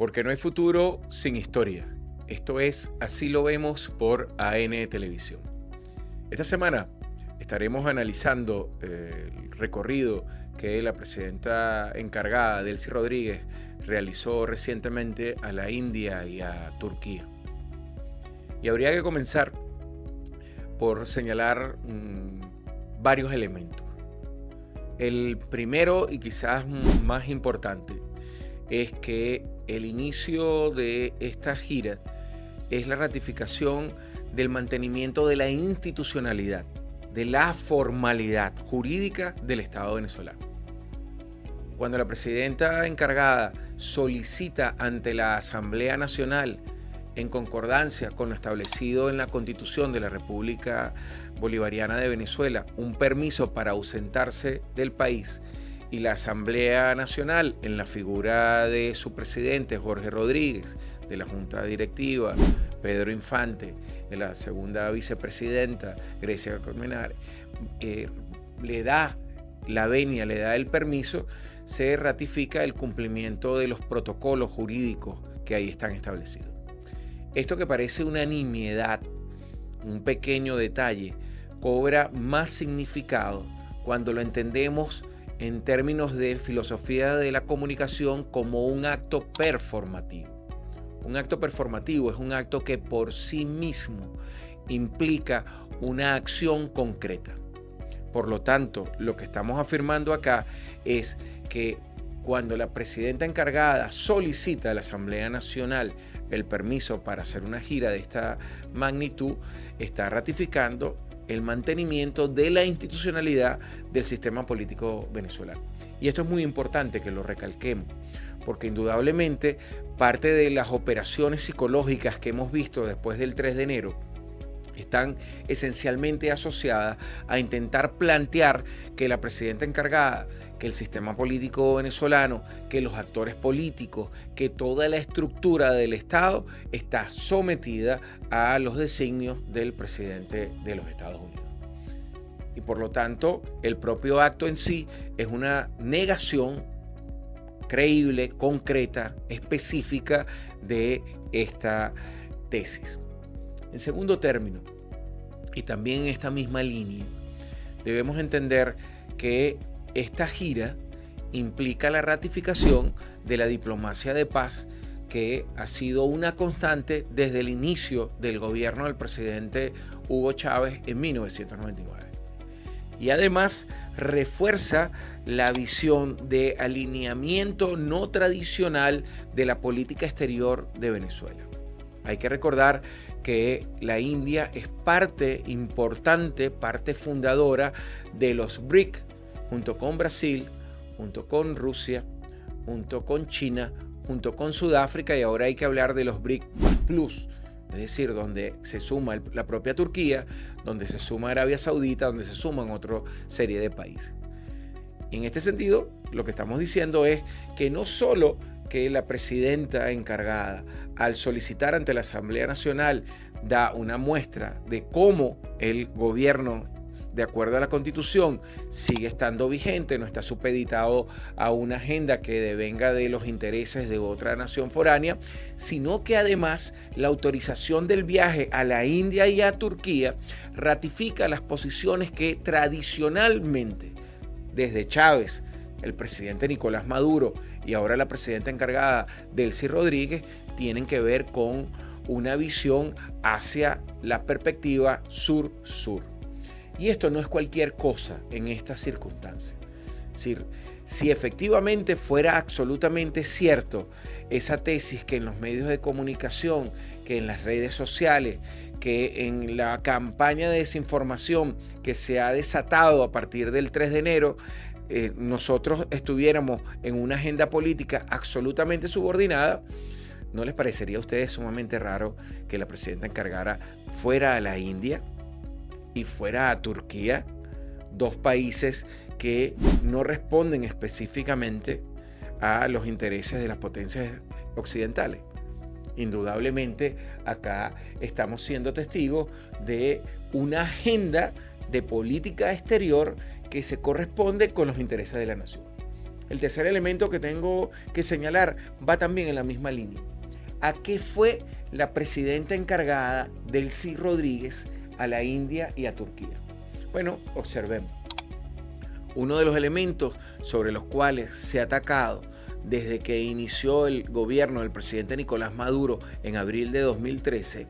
Porque no hay futuro sin historia. Esto es Así lo vemos por AN Televisión. Esta semana estaremos analizando el recorrido que la presidenta encargada, Delcy Rodríguez, realizó recientemente a la India y a Turquía. Y habría que comenzar por señalar varios elementos. El primero y quizás más importante es que el inicio de esta gira es la ratificación del mantenimiento de la institucionalidad, de la formalidad jurídica del Estado venezolano. Cuando la presidenta encargada solicita ante la Asamblea Nacional, en concordancia con lo establecido en la Constitución de la República Bolivariana de Venezuela, un permiso para ausentarse del país, y la Asamblea Nacional, en la figura de su presidente Jorge Rodríguez, de la Junta Directiva Pedro Infante, de la segunda vicepresidenta Grecia Colmenares, le da la venia, le da el permiso, se ratifica el cumplimiento de los protocolos jurídicos que ahí están establecidos. Esto, que parece una nimiedad, un pequeño detalle, cobra más significado cuando lo entendemos en términos de filosofía de la comunicación como un acto performativo. Un acto performativo es un acto que por sí mismo implica una acción concreta. Por lo tanto, lo que estamos afirmando acá es que cuando la presidenta encargada solicita a la Asamblea Nacional el permiso para hacer una gira de esta magnitud, está ratificando el mantenimiento de la institucionalidad del sistema político venezolano. Y esto es muy importante que lo recalquemos, porque indudablemente parte de las operaciones psicológicas que hemos visto después del 3 de enero están esencialmente asociadas a intentar plantear que la presidenta encargada, que el sistema político venezolano, que los actores políticos, que toda la estructura del Estado está sometida a los designios del presidente de los Estados Unidos. Y por lo tanto, el propio acto en sí es una negación creíble, concreta, específica de esta tesis. En segundo término, y también en esta misma línea, debemos entender que esta gira implica la ratificación de la diplomacia de paz que ha sido una constante desde el inicio del gobierno del presidente Hugo Chávez en 1999. Y además refuerza la visión de alineamiento no tradicional de la política exterior de Venezuela. Hay que recordar que la India es parte importante, parte fundadora de los BRIC, junto con Brasil, junto con Rusia, junto con China, junto con Sudáfrica, y ahora hay que hablar de los BRIC Plus, es decir, donde se suma la propia Turquía, donde se suma Arabia Saudita, donde se suman otra serie de países. En este sentido, lo que estamos diciendo es que no solo que la presidenta encargada, al solicitar ante la Asamblea Nacional, da una muestra de cómo el gobierno, de acuerdo a la Constitución, sigue estando vigente, no está supeditado a una agenda que devenga de los intereses de otra nación foránea, sino que además la autorización del viaje a la India y a Turquía ratifica las posiciones que tradicionalmente, desde Chávez, el presidente Nicolás Maduro y ahora la presidenta encargada, Delcy Rodríguez, tienen que ver con una visión hacia la perspectiva sur-sur. Y esto no es cualquier cosa en estas circunstancias. Es decir, si efectivamente fuera absolutamente cierto esa tesis que en los medios de comunicación, que en las redes sociales, que en la campaña de desinformación que se ha desatado a partir del 3 de enero, nosotros estuviéramos en una agenda política absolutamente subordinada, ¿no les parecería a ustedes sumamente raro que la presidenta encargada fuera a la India y fuera a Turquía, dos países que no responden específicamente a los intereses de las potencias occidentales? Indudablemente, acá estamos siendo testigos de una agenda de política exterior que se corresponde con los intereses de la nación. El tercer elemento que tengo que señalar va también en la misma línea. ¿A qué fue la presidenta encargada, Delcy Rodríguez, a la India y a Turquía? Bueno, observemos. Uno de los elementos sobre los cuales se ha atacado desde que inició el gobierno del presidente Nicolás Maduro en abril de 2013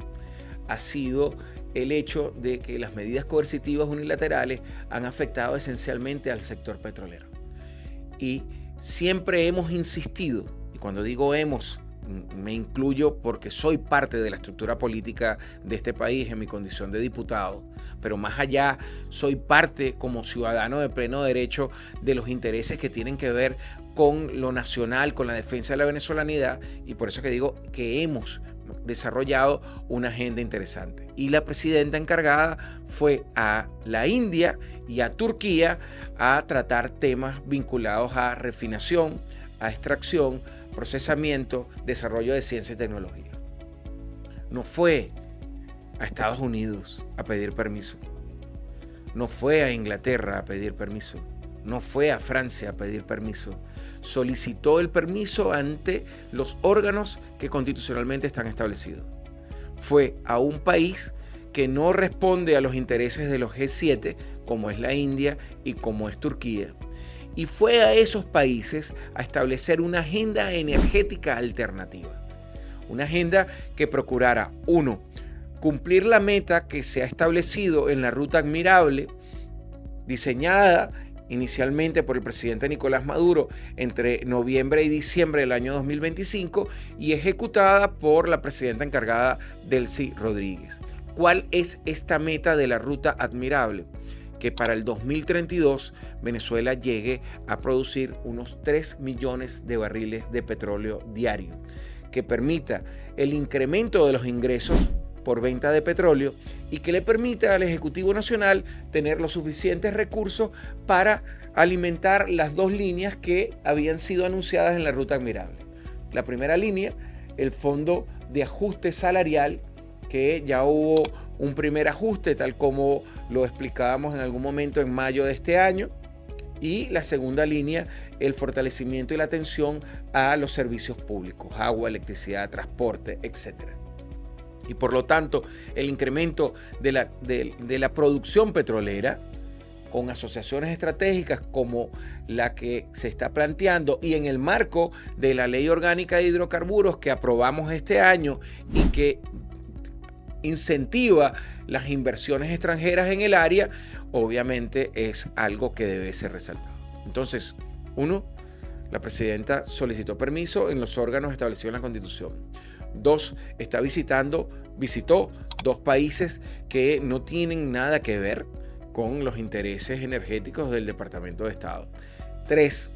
ha sido el hecho de que las medidas coercitivas unilaterales han afectado esencialmente al sector petrolero. Y siempre hemos insistido, y cuando digo hemos, me incluyo porque soy parte de la estructura política de este país en mi condición de diputado, pero más allá soy parte como ciudadano de pleno derecho de los intereses que tienen que ver con lo nacional, con la defensa de la venezolanidad, y por eso que digo que hemos desarrollado una agenda interesante. Y la presidenta encargada fue a la India y a Turquía a tratar temas vinculados a refinación, a extracción, procesamiento, desarrollo de ciencia y tecnología. No fue a Estados Unidos a pedir permiso. No fue a Inglaterra a pedir permiso. No fue a Francia a pedir permiso. Solicitó el permiso ante los órganos que constitucionalmente están establecidos. Fue a un país que no responde a los intereses de los G7, como es la India y como es Turquía. Y fue a esos países a establecer una agenda energética alternativa. Una agenda que procurara, uno, cumplir la meta que se ha establecido en la Ruta Admirable, diseñada inicialmente por el presidente Nicolás Maduro entre noviembre y diciembre del año 2025 y ejecutada por la presidenta encargada Delcy Rodríguez. ¿Cuál es esta meta de la Ruta Admirable? Que para el 2032 Venezuela llegue a producir unos 3 millones de barriles de petróleo diario, que permita el incremento de los ingresos por venta de petróleo y que le permita al Ejecutivo Nacional tener los suficientes recursos para alimentar las dos líneas que habían sido anunciadas en la Ruta Admirable. La primera línea, el Fondo de Ajuste Salarial, que ya hubo un primer ajuste, tal como lo explicábamos en algún momento en mayo de este año. Y la segunda línea, el fortalecimiento y la atención a los servicios públicos, agua, electricidad, transporte, etc. Y por lo tanto, el incremento de la producción petrolera con asociaciones estratégicas como la que se está planteando y en el marco de la Ley Orgánica de Hidrocarburos que aprobamos este año y que incentiva las inversiones extranjeras en el área, obviamente es algo que debe ser resaltado. Entonces, uno, la presidenta solicitó permiso en los órganos establecidos en la Constitución. Dos, visitó dos países que no tienen nada que ver con los intereses energéticos del Departamento de Estado. Tres,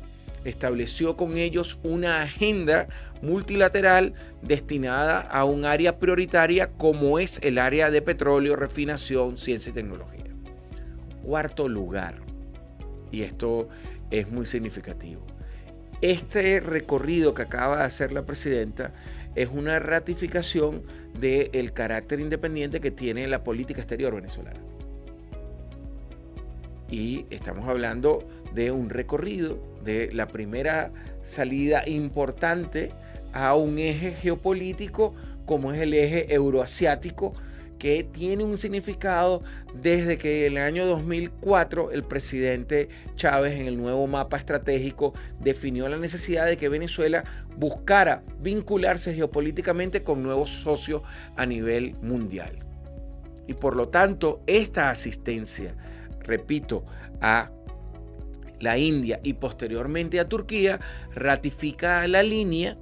estableció con ellos una agenda multilateral destinada a un área prioritaria como es el área de petróleo, refinación, ciencia y tecnología. Cuarto lugar, y esto es muy significativo, este recorrido que acaba de hacer la presidenta es una ratificación del carácter independiente que tiene la política exterior venezolana. Y estamos hablando de un recorrido de la primera salida importante a un eje geopolítico como es el eje euroasiático, que tiene un significado desde que en el año 2004 el presidente Chávez en el nuevo mapa estratégico definió la necesidad de que Venezuela buscara vincularse geopolíticamente con nuevos socios a nivel mundial. Y por lo tanto, esta asistencia, repito, a la India y posteriormente a Turquía, ratifica la línea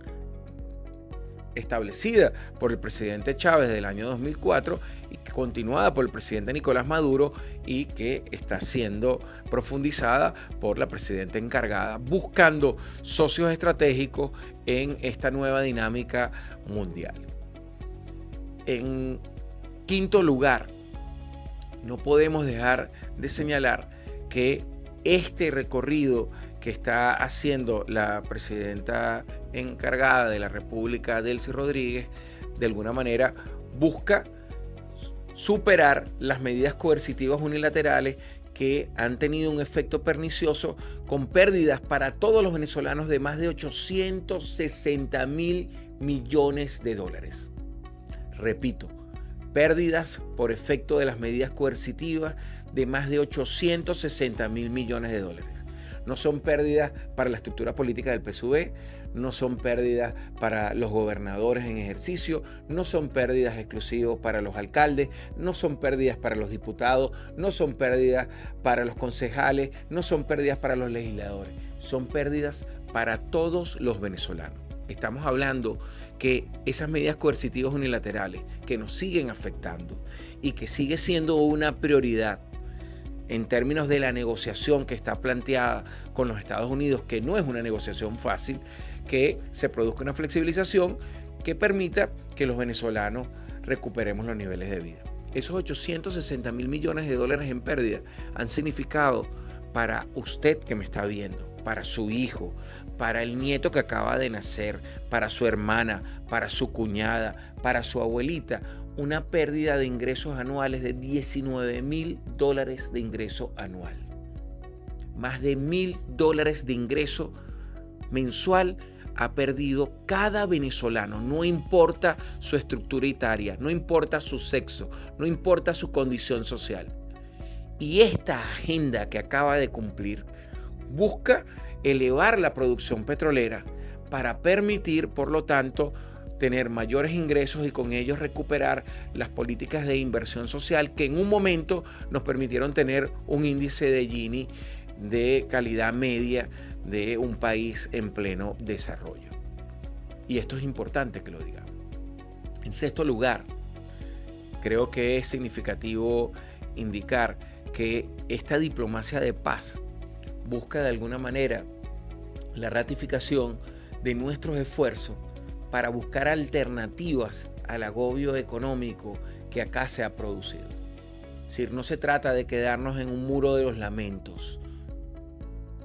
establecida por el presidente Chávez del año 2004 y continuada por el presidente Nicolás Maduro y que está siendo profundizada por la presidenta encargada, buscando socios estratégicos en esta nueva dinámica mundial. En quinto lugar, no podemos dejar de señalar que este recorrido que está haciendo la presidenta encargada de la República, Delcy Rodríguez, de alguna manera busca superar las medidas coercitivas unilaterales que han tenido un efecto pernicioso con pérdidas para todos los venezolanos de más de 860.000 millones de dólares. Repito, pérdidas por efecto de las medidas coercitivas de más de 860.000 millones de dólares. No son pérdidas para la estructura política del PSUV, no son pérdidas para los gobernadores en ejercicio, no son pérdidas exclusivas para los alcaldes, no son pérdidas para los diputados, no son pérdidas para los concejales, no son pérdidas para los legisladores, son pérdidas para todos los venezolanos. Estamos hablando que esas medidas coercitivas unilaterales que nos siguen afectando y que sigue siendo una prioridad en términos de la negociación que está planteada con los Estados Unidos, que no es una negociación fácil, que se produzca una flexibilización que permita que los venezolanos recuperemos los niveles de vida. Esos 860.000 millones de dólares en pérdida han significado para usted que me está viendo, para su hijo, para el nieto que acaba de nacer, para su hermana, para su cuñada, para su abuelita, una pérdida de ingresos anuales de $19.000 de ingreso anual. Más de $1.000 de ingreso mensual ha perdido cada venezolano, no importa su estructura etaria, no importa su sexo, no importa su condición social. Y esta agenda que acaba de cumplir busca elevar la producción petrolera para permitir, por lo tanto, tener mayores ingresos y con ellos recuperar las políticas de inversión social que en un momento nos permitieron tener un índice de Gini de calidad media de un país en pleno desarrollo. Y esto es importante que lo digamos. En sexto lugar, creo que es significativo indicar que esta diplomacia de paz busca de alguna manera la ratificación de nuestros esfuerzos para buscar alternativas al agobio económico que acá se ha producido. Es decir, no se trata de quedarnos en un muro de los lamentos.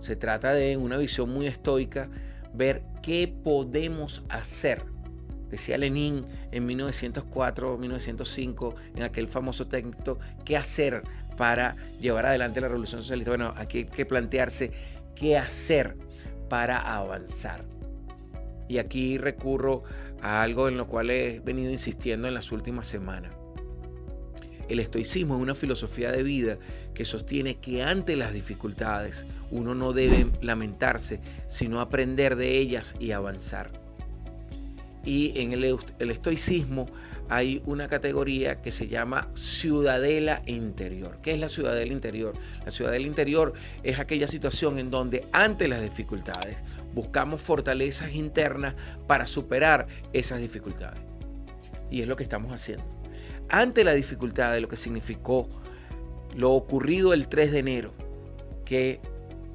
Se trata de, en una visión muy estoica, ver qué podemos hacer. Decía Lenin en 1904, 1905, en aquel famoso texto, qué hacer para llevar adelante la revolución socialista. Bueno, aquí hay que plantearse qué hacer para avanzar. Y aquí recurro a algo en lo cual he venido insistiendo en las últimas semanas. El estoicismo es una filosofía de vida que sostiene que ante las dificultades uno no debe lamentarse, sino aprender de ellas y avanzar. Y en el estoicismo hay una categoría que se llama ciudadela interior. ¿Qué es la ciudadela interior? La ciudadela interior es aquella situación en donde ante las dificultades buscamos fortalezas internas para superar esas dificultades. Y es lo que estamos haciendo. Ante la dificultad de lo que significó lo ocurrido el 3 de enero, que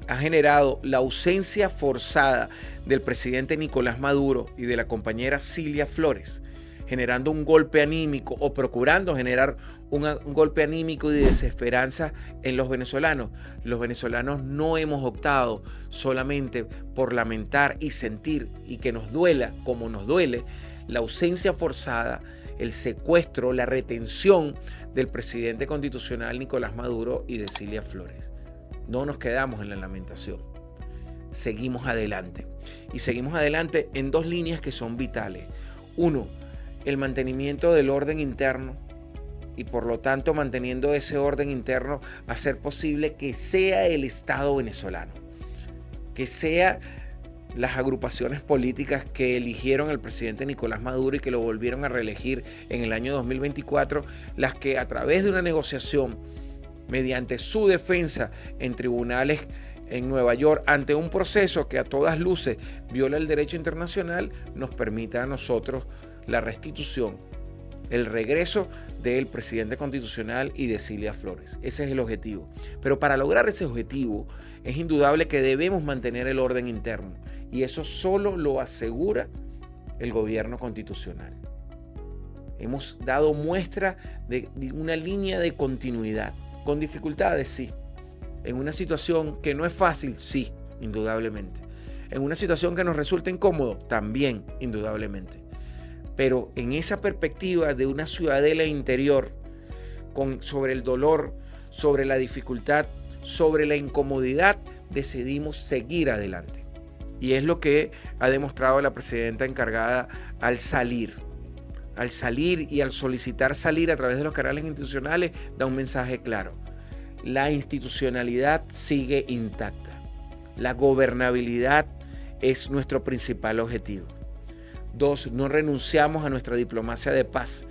ha generado la ausencia forzada del presidente Nicolás Maduro y de la compañera Cilia Flores, generando un golpe anímico o procurando generar un golpe anímico y de desesperanza en los venezolanos. Los venezolanos no hemos optado solamente por lamentar y sentir y que nos duela como nos duele la ausencia forzada, el secuestro, la retención del presidente constitucional Nicolás Maduro y de Cilia Flores. No nos quedamos en la lamentación. Seguimos adelante. Y seguimos adelante en dos líneas que son vitales. Uno, el mantenimiento del orden interno y por lo tanto manteniendo ese orden interno hacer posible que sea el Estado venezolano, que sea las agrupaciones políticas que eligieron al presidente Nicolás Maduro y que lo volvieron a reelegir en el año 2024, las que a través de una negociación mediante su defensa en tribunales en Nueva York ante un proceso que a todas luces viola el derecho internacional, nos permita a nosotros la restitución, el regreso del presidente constitucional y de Cilia Flores. Ese es el objetivo. Pero para lograr ese objetivo es indudable que debemos mantener el orden interno y eso solo lo asegura el gobierno constitucional. Hemos dado muestra de una línea de continuidad, con dificultades, sí. En una situación que no es fácil, sí, indudablemente. En una situación que nos resulta incómodo, también, indudablemente. Pero en esa perspectiva de una ciudadela interior, sobre el dolor, sobre la dificultad, sobre la incomodidad, decidimos seguir adelante. Y es lo que ha demostrado la presidenta encargada al salir y al solicitar salir a través de los canales institucionales, da un mensaje claro. La institucionalidad sigue intacta. La gobernabilidad es nuestro principal objetivo. 2, no renunciamos a nuestra diplomacia de paz.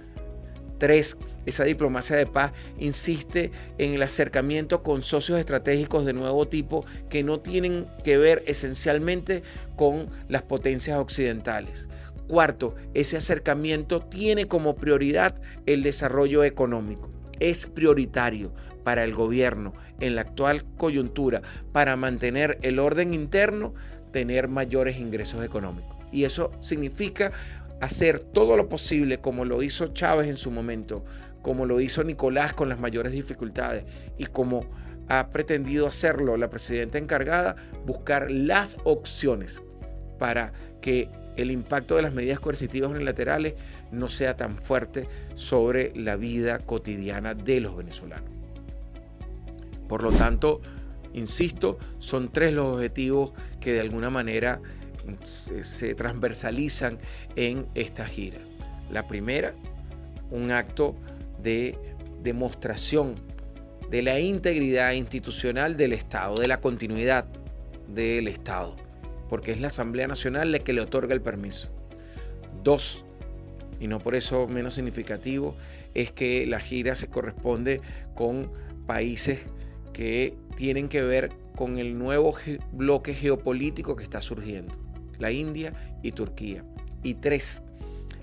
3, esa diplomacia de paz insiste en el acercamiento con socios estratégicos de nuevo tipo que no tienen que ver esencialmente con las potencias occidentales. 4, ese acercamiento tiene como prioridad el desarrollo económico. Es prioritario para el gobierno en la actual coyuntura para mantener el orden interno, tener mayores ingresos económicos. Y eso significa hacer todo lo posible, como lo hizo Chávez en su momento, como lo hizo Nicolás con las mayores dificultades y como ha pretendido hacerlo la presidenta encargada, buscar las opciones para que el impacto de las medidas coercitivas unilaterales no sea tan fuerte sobre la vida cotidiana de los venezolanos. Por lo tanto, insisto, son 3 los objetivos que de alguna manera se transversalizan en esta gira. La primera, un acto de demostración de la integridad institucional del Estado, de la continuidad del Estado, porque es la Asamblea Nacional la que le otorga el permiso. 2, y no por eso menos significativo, es que la gira se corresponde con países que tienen que ver con el nuevo bloque geopolítico que está surgiendo, la India y Turquía. Y 3,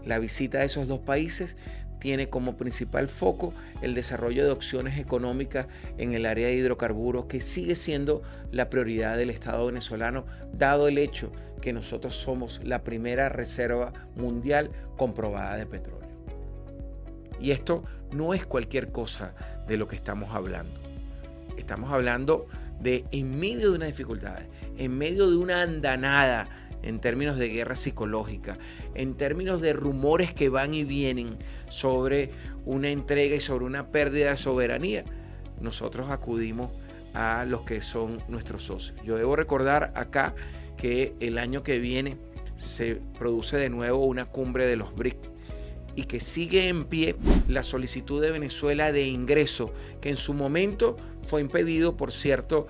la visita de esos 2 países tiene como principal foco el desarrollo de opciones económicas en el área de hidrocarburos, que sigue siendo la prioridad del Estado venezolano, dado el hecho que nosotros somos la primera reserva mundial comprobada de petróleo. Y esto no es cualquier cosa de lo que estamos hablando. Estamos hablando de, en medio de una dificultad, en medio de una andanada en términos de guerra psicológica, en términos de rumores que van y vienen sobre una entrega y sobre una pérdida de soberanía, nosotros acudimos a los que son nuestros socios. Yo debo recordar acá que el año que viene se produce de nuevo una cumbre de los BRIC y que sigue en pie la solicitud de Venezuela de ingreso, que en su momento fue impedido, por cierto,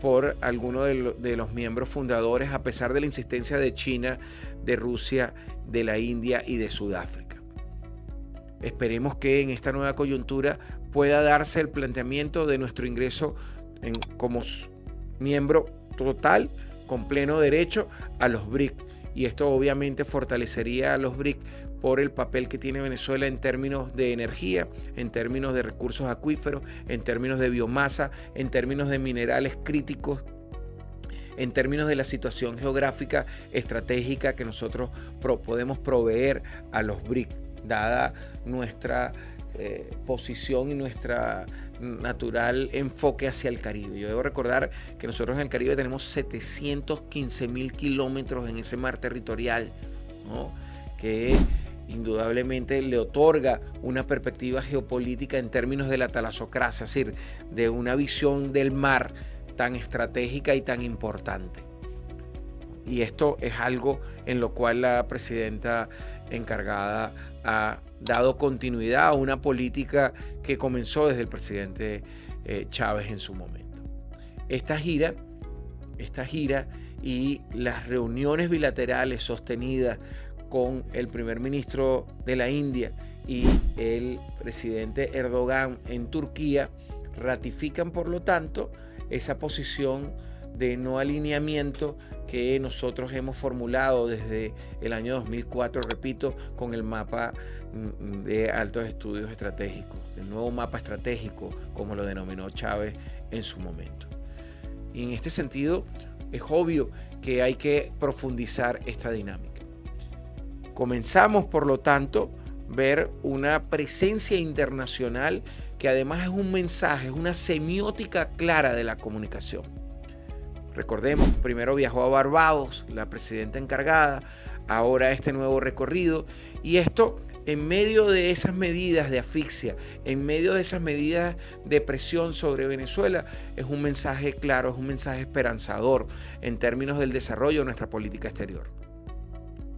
por algunos de los miembros fundadores, a pesar de la insistencia de China, de Rusia, de la India y de Sudáfrica. Esperemos que en esta nueva coyuntura pueda darse el planteamiento de nuestro ingreso como miembro total, con pleno derecho, a los BRIC. Y esto obviamente fortalecería a los BRIC por el papel que tiene Venezuela en términos de energía, en términos de recursos acuíferos, en términos de biomasa, en términos de minerales críticos, en términos de la situación geográfica estratégica que nosotros podemos proveer a los BRIC, dada nuestra posición y nuestra natural enfoque hacia el Caribe. Yo debo recordar que nosotros en el Caribe tenemos 715.000 kilómetros en ese mar territorial, ¿no?, que indudablemente le otorga una perspectiva geopolítica en términos de la talasocracia, es decir, de una visión del mar tan estratégica y tan importante. Y esto es algo en lo cual la presidenta encargada ha dado continuidad a una política que comenzó desde el presidente Chávez en su momento. Esta gira y las reuniones bilaterales sostenidas con el primer ministro de la India y el presidente Erdogan en Turquía ratifican, por lo tanto, esa posición de no alineamiento que nosotros hemos formulado desde el año 2004, repito, con el mapa de altos estudios estratégicos, el nuevo mapa estratégico, como lo denominó Chávez en su momento. Y en este sentido, es obvio que hay que profundizar esta dinámica. Comenzamos, por lo tanto, ver una presencia internacional que además es un mensaje, es una semiótica clara de la comunicación. Recordemos, primero viajó a Barbados, la presidenta encargada, ahora este nuevo recorrido, y esto En medio de esas medidas de asfixia, en medio de esas medidas de presión sobre Venezuela, es un mensaje claro, es un mensaje esperanzador en términos del desarrollo de nuestra política exterior.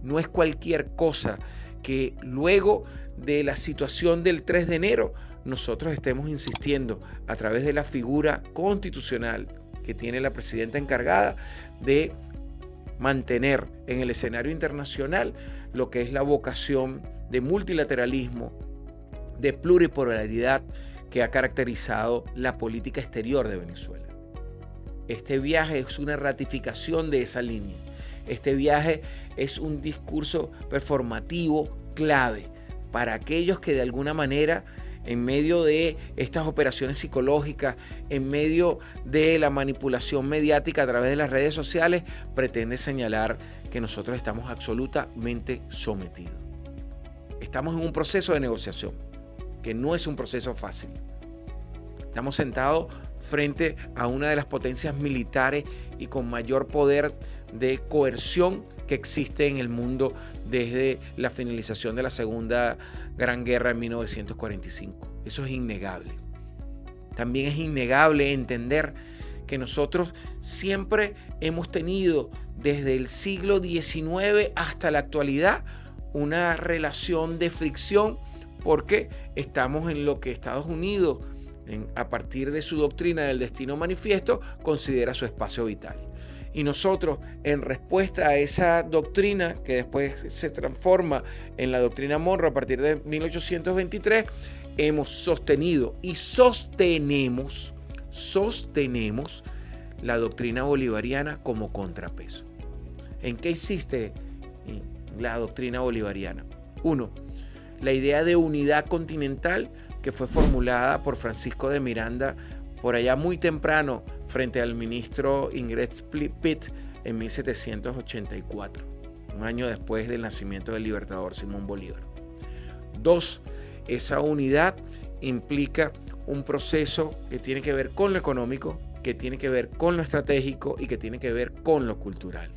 No es cualquier cosa que luego de la situación del 3 de enero nosotros estemos insistiendo a través de la figura constitucional que tiene la presidenta encargada de mantener en el escenario internacional lo que es la vocación de multilateralismo, de pluripolaridad que ha caracterizado la política exterior de Venezuela. Este viaje es una ratificación de esa línea. Este viaje es un discurso performativo clave para aquellos que de alguna manera, en medio de estas operaciones psicológicas, en medio de la manipulación mediática a través de las redes sociales, pretende señalar que nosotros estamos absolutamente sometidos. Estamos en un proceso de negociación, que no es un proceso fácil. Estamos sentados frente a una de las potencias militares y con mayor poder de coerción que existe en el mundo desde la finalización de la Segunda Gran Guerra en 1945. Eso es innegable. También es innegable entender que nosotros siempre hemos tenido desde el siglo XIX hasta la actualidad una relación de fricción porque estamos en lo que Estados Unidos, a partir de su doctrina del destino manifiesto, considera su espacio vital. Y nosotros, en respuesta a esa doctrina, que después se transforma en la doctrina Monroe a partir de 1823, hemos sostenido y sostenemos la doctrina bolivariana como contrapeso. ¿En qué existe la doctrina bolivariana? 1. La idea de unidad continental que fue formulada por Francisco de Miranda por allá muy temprano frente al ministro Ingres Pitt en 1784, un año después del nacimiento del libertador Simón Bolívar. 2. Esa unidad implica un proceso que tiene que ver con lo económico, que tiene que ver con lo estratégico y que tiene que ver con lo cultural.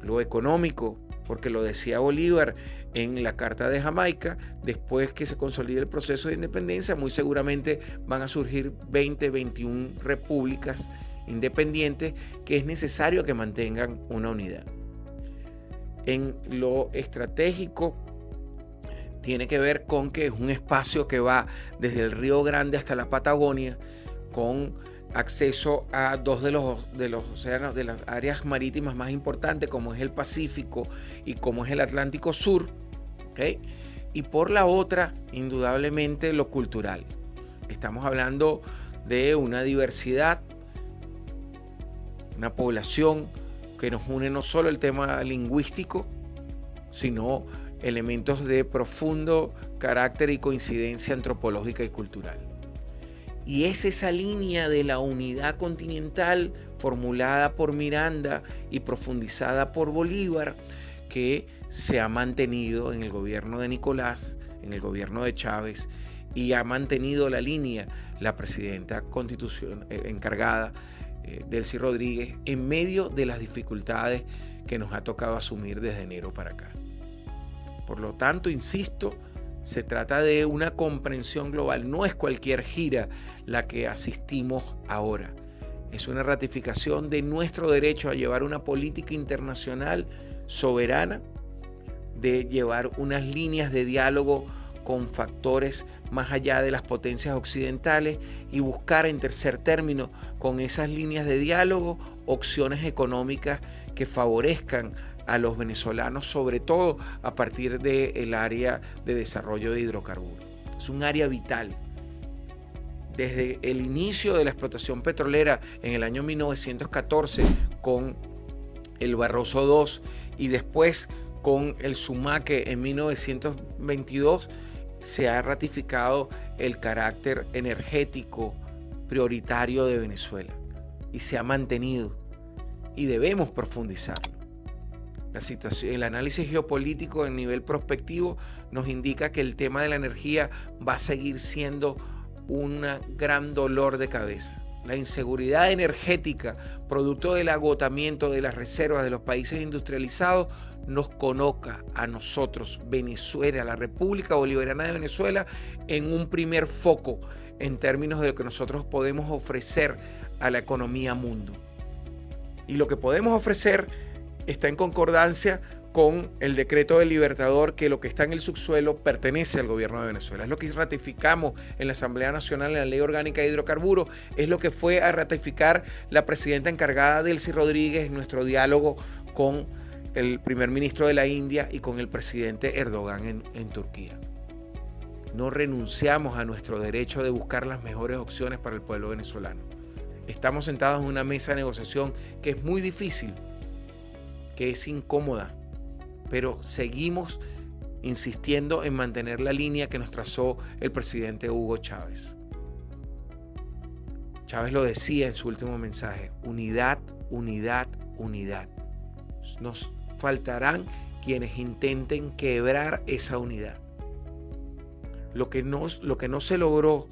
Lo económico, porque lo decía Bolívar en la Carta de Jamaica, después que se consolide el proceso de independencia, muy seguramente van a surgir 20, 21 repúblicas independientes que es necesario que mantengan una unidad. En lo estratégico, tiene que ver con que es un espacio que va desde el Río Grande hasta la Patagonia, con acceso a dos de los océanos, de las áreas marítimas más importantes, como es el Pacífico y como es el Atlántico Sur, ¿okay? Y por la otra, indudablemente, lo cultural. Estamos hablando de una diversidad, una población que nos une no solo el tema lingüístico, sino elementos de profundo carácter y coincidencia antropológica y cultural. Y es esa línea de la unidad continental formulada por Miranda y profundizada por Bolívar que se ha mantenido en el gobierno de Nicolás, en el gobierno de Chávez, y ha mantenido la línea la presidenta encargada, Delcy Rodríguez, en medio de las dificultades que nos ha tocado asumir desde enero para acá. Por lo tanto, insisto, se trata de una comprensión global. No es cualquier gira la que asistimos ahora. Es una ratificación de nuestro derecho a llevar una política internacional soberana, de llevar unas líneas de diálogo con factores más allá de las potencias occidentales y buscar en tercer término con esas líneas de diálogo opciones económicas que favorezcan a los venezolanos, sobre todo a partir del área de desarrollo de hidrocarburos. Es un área vital. Desde el inicio de la explotación petrolera en el año 1914 con el Barroso II y después con el Sumaque en 1922, se ha ratificado el carácter energético prioritario de Venezuela y se ha mantenido y debemos profundizarlo. La situación, el análisis geopolítico en nivel prospectivo nos indica que el tema de la energía va a seguir siendo un gran dolor de cabeza. la inseguridad energética, producto del agotamiento de las reservas de los países industrializados, nos coloca a nosotros, Venezuela, la República Bolivariana de Venezuela, en un primer foco en términos de lo que nosotros podemos ofrecer a la economía mundo. Y lo que podemos ofrecer está en concordancia con el decreto del Libertador, que lo que está en el subsuelo pertenece al gobierno de Venezuela. Es lo que ratificamos en la Asamblea Nacional en la Ley Orgánica de Hidrocarburos, es lo que fue a ratificar la presidenta encargada, Delcy Rodríguez, en nuestro diálogo con el primer ministro de la India y con el presidente Erdogan en Turquía. No renunciamos a nuestro derecho de buscar las mejores opciones para el pueblo venezolano. Estamos sentados en una mesa de negociación que es muy difícil, que es incómoda, pero seguimos insistiendo en mantener la línea que nos trazó el presidente Hugo Chávez. Chávez lo decía en su último mensaje: unidad, unidad, unidad. Nos faltarán quienes intenten quebrar esa unidad. Lo que no se logró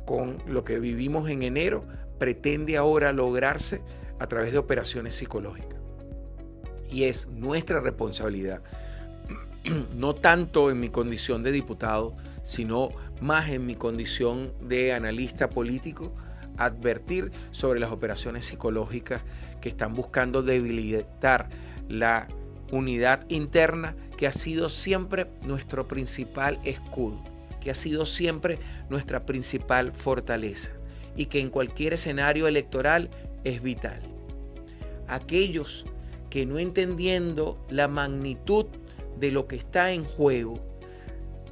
con lo que vivimos en enero pretende ahora lograrse a través de operaciones psicológicas. Y es nuestra responsabilidad, no tanto en mi condición de diputado, sino más en mi condición de analista político, advertir sobre las operaciones psicológicas que están buscando debilitar la unidad interna, que ha sido siempre nuestro principal escudo, que ha sido siempre nuestra principal fortaleza y que en cualquier escenario electoral es vital. Aquellos que no entendiendo la magnitud de lo que está en juego,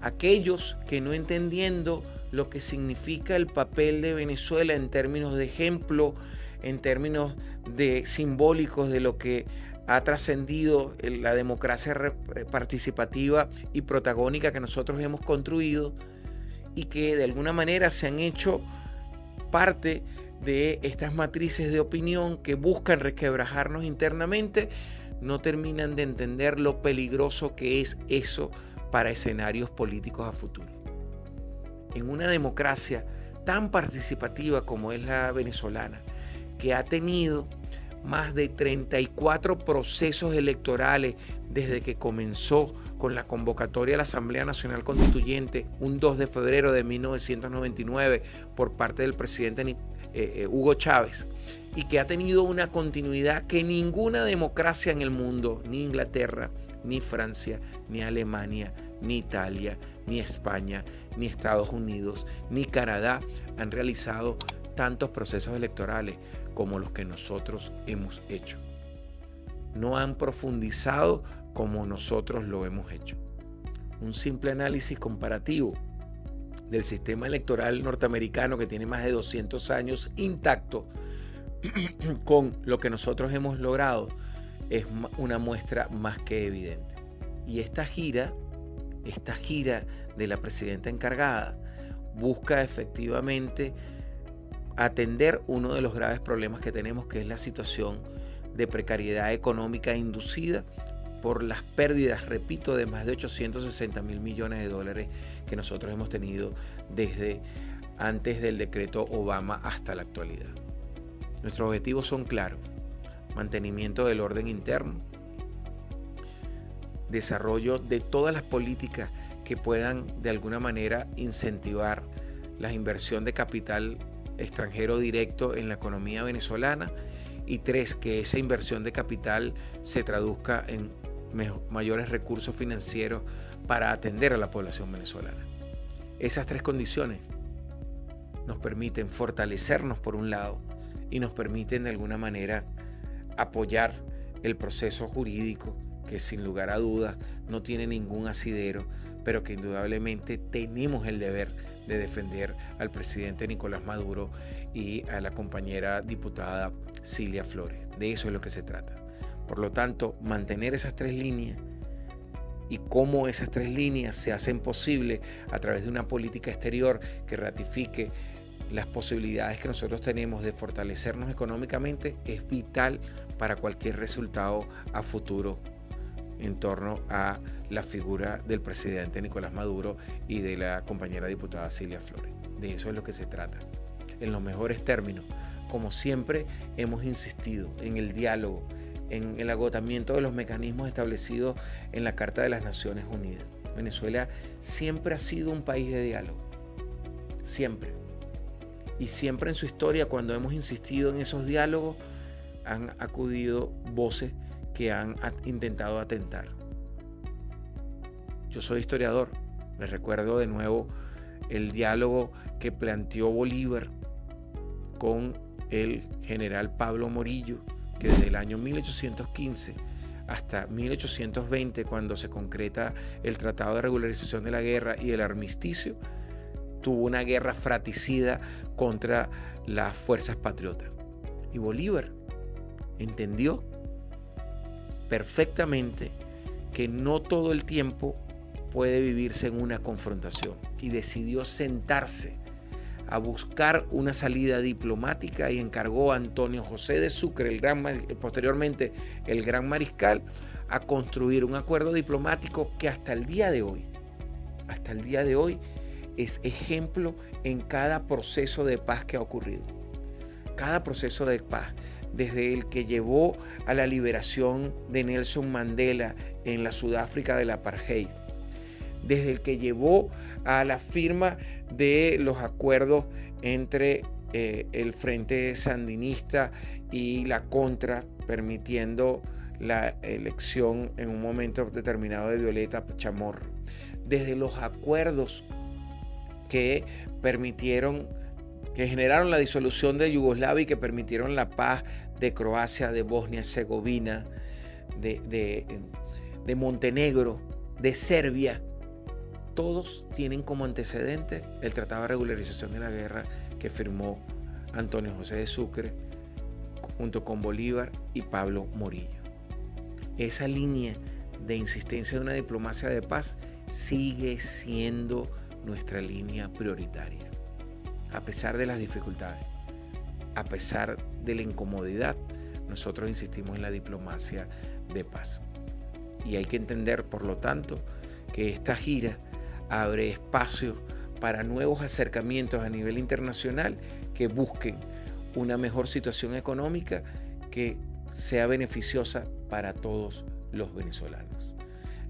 aquellos que no entendiendo lo que significa el papel de Venezuela en términos de ejemplo, en términos de simbólicos de lo que ha trascendido la democracia participativa y protagónica que nosotros hemos construido, y que de alguna manera se han hecho parte de estas matrices de opinión que buscan resquebrajarnos internamente, no terminan de entender lo peligroso que es eso para escenarios políticos a futuro. En una democracia tan participativa como es la venezolana, que ha tenido más de 34 procesos electorales desde que comenzó con la convocatoria a la Asamblea Nacional Constituyente un 2 de febrero de 1999 por parte del presidente Hugo Chávez, y que ha tenido una continuidad que ninguna democracia en el mundo, ni Inglaterra, ni Francia, ni Alemania, ni Italia, ni España, ni Estados Unidos, ni Canadá han realizado tantos procesos electorales como los que nosotros hemos hecho. No han profundizado como nosotros lo hemos hecho. Un simple análisis comparativo del sistema electoral norteamericano, que tiene más de 200 años intacto, con lo que nosotros hemos logrado, es una muestra más que evidente. Y esta gira de la presidenta encargada busca efectivamente atender uno de los graves problemas que tenemos, que es la situación de precariedad económica inducida por las pérdidas, repito, de más de 860.000 millones de dólares que nosotros hemos tenido desde antes del decreto Obama hasta la actualidad. Nuestros objetivos son claros: mantenimiento del orden interno, desarrollo de todas las políticas que puedan de alguna manera incentivar la inversión de capital extranjero directo en la economía venezolana, y 3, que esa inversión de capital se traduzca en mayores recursos financieros para atender a la población venezolana. Esas 3 condiciones nos permiten fortalecernos por un lado y nos permiten de alguna manera apoyar el proceso jurídico, que sin lugar a dudas no tiene ningún asidero, pero que indudablemente tenemos el deber de defender al presidente Nicolás Maduro y a la compañera diputada Cilia Flores. De eso es lo que se trata. Por lo tanto, mantener esas 3 líneas, y cómo esas 3 líneas se hacen posible a través de una política exterior que ratifique las posibilidades que nosotros tenemos de fortalecernos económicamente, es vital para cualquier resultado a futuro en torno a la figura del presidente Nicolás Maduro y de la compañera diputada Cilia Flores. De eso es lo que se trata. en los mejores términos. Como siempre hemos insistido en el diálogo, en el agotamiento de los mecanismos establecidos en la Carta de las Naciones Unidas. Venezuela siempre ha sido un país de diálogo, siempre. Y siempre en su historia, cuando hemos insistido en esos diálogos, han acudido voces que han intentado atentar. Yo soy historiador, les recuerdo de nuevo el diálogo que planteó Bolívar con el general Pablo Morillo, que desde el año 1815 hasta 1820, cuando se concreta el Tratado de Regularización de la Guerra y el armisticio, tuvo una guerra fratricida contra las fuerzas patriotas. Y Bolívar entendió perfectamente que no todo el tiempo puede vivirse en una confrontación y decidió sentarse a buscar una salida diplomática y encargó a Antonio José de Sucre, posteriormente el gran mariscal, a construir un acuerdo diplomático que hasta el día de hoy es ejemplo en cada proceso de paz que ha ocurrido. Cada proceso de paz, desde el que llevó a la liberación de Nelson Mandela en la Sudáfrica del apartheid, desde el que llevó a la firma de los acuerdos entre el Frente Sandinista y la Contra, permitiendo la elección en un momento determinado de Violeta Chamorro, desde los acuerdos que generaron la disolución de Yugoslavia y que permitieron la paz de Croacia, de Bosnia-Herzegovina, de Montenegro, de Serbia. Todos tienen como antecedente el Tratado de Regularización de la Guerra que firmó Antonio José de Sucre junto con Bolívar y Pablo Morillo. Esa línea de insistencia de una diplomacia de paz sigue siendo nuestra línea prioritaria. A pesar de las dificultades, a pesar de la incomodidad, nosotros insistimos en la diplomacia de paz. Y hay que entender, por lo tanto, que esta gira abre espacios para nuevos acercamientos a nivel internacional que busquen una mejor situación económica que sea beneficiosa para todos los venezolanos.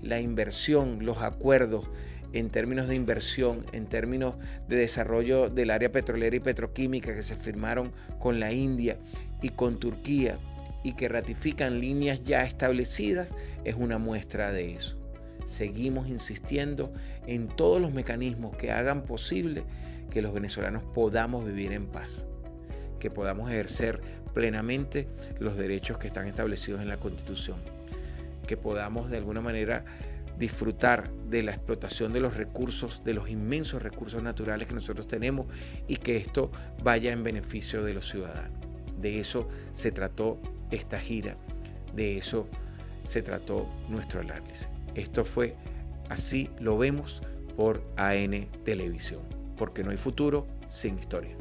La inversión, los acuerdos en términos de inversión, en términos de desarrollo del área petrolera y petroquímica que se firmaron con la India y con Turquía y que ratifican líneas ya establecidas, es una muestra de eso. Seguimos insistiendo en todos los mecanismos que hagan posible que los venezolanos podamos vivir en paz, que podamos ejercer plenamente los derechos que están establecidos en la Constitución, que podamos de alguna manera disfrutar de la explotación de los recursos, de los inmensos recursos naturales que nosotros tenemos y que esto vaya en beneficio de los ciudadanos. De eso se trató esta gira, de eso se trató nuestro análisis. Esto fue Así lo vemos por AN Televisión, porque no hay futuro sin historia.